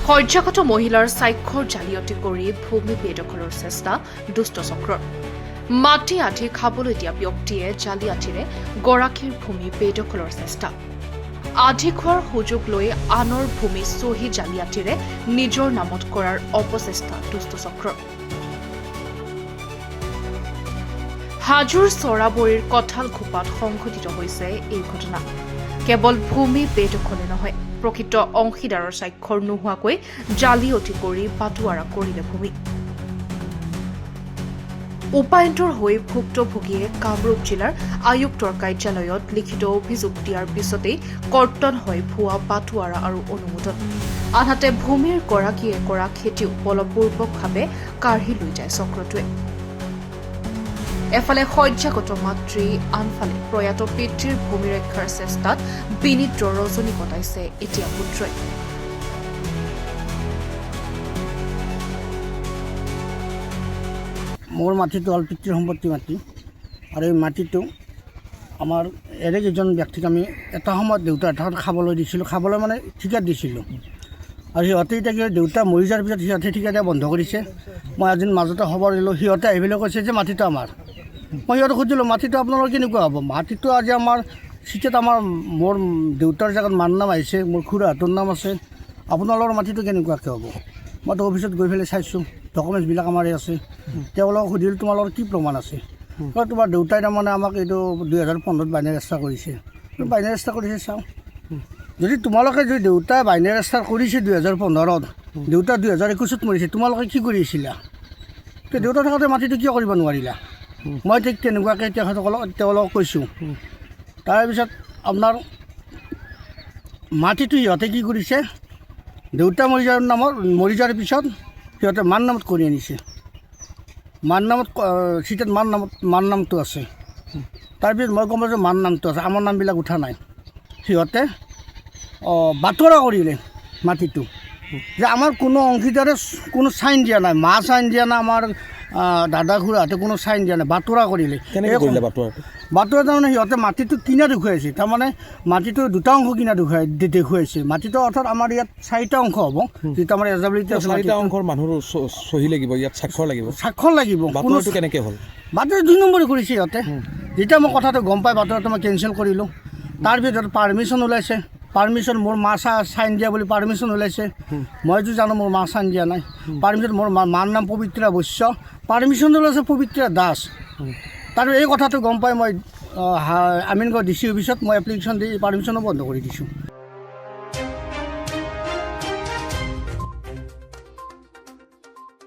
শয্যাগত মহিলাৰ স্বাক্ষৰ জালিয়াতি কৰি ভূমি বেদখলৰ চেষ্টা দুষ্ট চক্ৰৰ। মাটি আধি খাবলৈ দিয়া ব্যক্তিয়ে জালিয়াতিৰে গৰাকীৰ ভূমি বেদখলৰ চেষ্টা। আধি খোৱাৰ সুযোগ লৈ আনৰ ভূমি চহী জালিয়াতিৰে নিজৰ নামত কৰাৰ অপচেষ্টা দুষ্ট চক্ৰৰ। হাজোৰ চৰাবৰীৰ কঁঠাল খোপাত সংঘটিত হৈছে এই ঘটনা। কেৱল ভূমি বেদখলে নহয়, প্ৰকৃত অংশীদাৰৰ স্বাক্ষৰ নোহোৱাকৈ জালিয়াতি কৰি বাটোৱাৰা কৰিলে ভূমি। উপায়ন্তৰ হৈ ভুক্তভোগীয়ে কামৰূপ জিলাৰ আয়ুক্তৰ কাৰ্যালয়ত লিখিত অভিযোগ দিয়াৰ পিছতেই কৰ্তন হয় ভুৱা বাটোৱাৰা আৰু অনুমোদন। আনহাতে ভূমিৰ গৰাকীয়ে কৰা খেতিও বলপূৰ্বকভাৱে কাঢ়ি লৈ যায় চক্ৰটোৱে। এফালে শয্যাগত মাতৃ, আনফালে প্ৰয়াত পিতৃৰ ভূমি ৰক্ষাৰ চেষ্টাত বিনিদ্ৰ ৰজনী কটাইছে এতিয়া পুত্ৰই। মোৰ মাটিটো হ'ল পিতৃ সম্পত্তি মাটি, আৰু এই মাটিটো আমাৰ এনে কেইজন ব্যক্তিক আমি এটা সময়ত দেউতা এঠাইত খাবলৈ দিছিলোঁ, খাবলৈ মানে ঠিকাত দিছিলোঁ। আৰু সিহঁতে এতিয়া দেউতা মৰি যোৱাৰ পিছত সিহঁতে ঠিকা দিয়া বন্ধ কৰিছে। মই আজি মাজতে খবৰ দিলোঁ, সিহঁতে আহি পেলাই কৈছে যে মাটিটো আমাৰ। মই সিহঁতক সুধিলোঁ, মাটিটো আপোনালোকৰ কেনেকুৱা হ'ব? মাটিটো আজি আমাৰ চিটিত মোৰ দেউতাৰ জেগাত মাৰ নাম আহিছে, মোৰ খুৰাহঁতৰ নাম আছে, আপোনালোকৰ মাটিটো কেনেকুৱাকৈ হ'ব? মইতো অফিচত গৈ পেলাই চাইছোঁ, ডকুমেণ্টছবিলাক আমাৰে আছে। তেওঁলোকক সুধিলোঁ, তোমালোকৰ কি প্ৰমাণ আছে? তোমাৰ দেউতাই তাৰমানে আমাক এইটো 2015 বাইনাৰী ৰেজিষ্টাৰ কৰিছে। বাইনাৰী ৰেজিষ্টাৰ কৰিছে চাওঁ। যদি দেউতাই বাইনাৰী ৰেজিষ্টাৰ কৰিছে 2015-ত, দেউতা 2021-ত মৰিছে, তোমালোকে কি কৰি আছিলা? দেউতা থাকোঁতে মাটিটো কিয় কৰিব নোৱাৰিলা? মই ঠিক তেনেকুৱাকৈ তেওঁলোকক কৈছোঁ। তাৰপিছত আপোনাৰ মাটিটো সিহঁতে কি কৰিছে, দেউতা মৰি যোৱাৰ পিছত সিহঁতে মাৰ নামত কৰি আনিছে। মাৰ নামত চিটাত মাৰ নামটো আছে। তাৰপিছত মই গম পাইছোঁ মাৰ নামটো আছে, আমাৰ নামবিলাক উঠা নাই। সিহঁতে বাটোৱাৰা কৰিলে মাটিটো, যে আমাৰ কোনো অংশীদাৰে কোনো চাইন দিয়া নাই, মা চাইন দিয়া নাই, আমাৰ দাদা খুৰাহঁতে কোনো চাইন দিয়া নাই, বাটোৱাৰা কৰিলে। কেনেকৈ কৰিলে বাটোৱাৰাটো? বাটোৱাৰা তাৰমানে সিহঁতে মাটিটো কিনা দেখুৱাইছে, তাৰমানে মাটিটো দুটা অংশ কিনা দেখুৱাইছে। মাটিটো অৰ্থাৎ আমাৰ ইয়াত 4টা অংশ হ'ব, যিটো আমাৰ এজাবিলিটি আছে। 4টা অংশৰ মানুহৰ চহী লাগিব, ইয়াত স্বাক্ষৰ লাগিব। স্বাক্ষৰ লাগিব। বাটোৱাৰাটো কেনেকৈ হ'ল? বাটোৱাৰা 2 নম্বৰী কৰিছে সিহঁতে। যেতিয়া মই কথাটো গম পাই বাটোৱাৰাটো মই কেঞ্চেল কৰিলোঁ। তাৰপিছত পাৰ্মিশ্যন ওলাইছে, পাৰ্মিশ্যন মোৰ মা চাইন দিয়া বুলি পাৰ্মিশ্যন ওলাইছে। মইতো জানো মোৰ মা চাইন দিয়া নাই। পাৰ্মিশ্যন মোৰ মাৰ নাম পবিত্ৰা বৈশ্য, পাৰ্মিশ্যন ওলাইছে পবিত্ৰা দাস। তাৰ এই কথাটো গম পাই মই আমিনগাঁও DC অফিচত মই এপ্লিকেশ্যন দি পাৰ্মিশ্যনো বন্ধ কৰি দিছোঁ।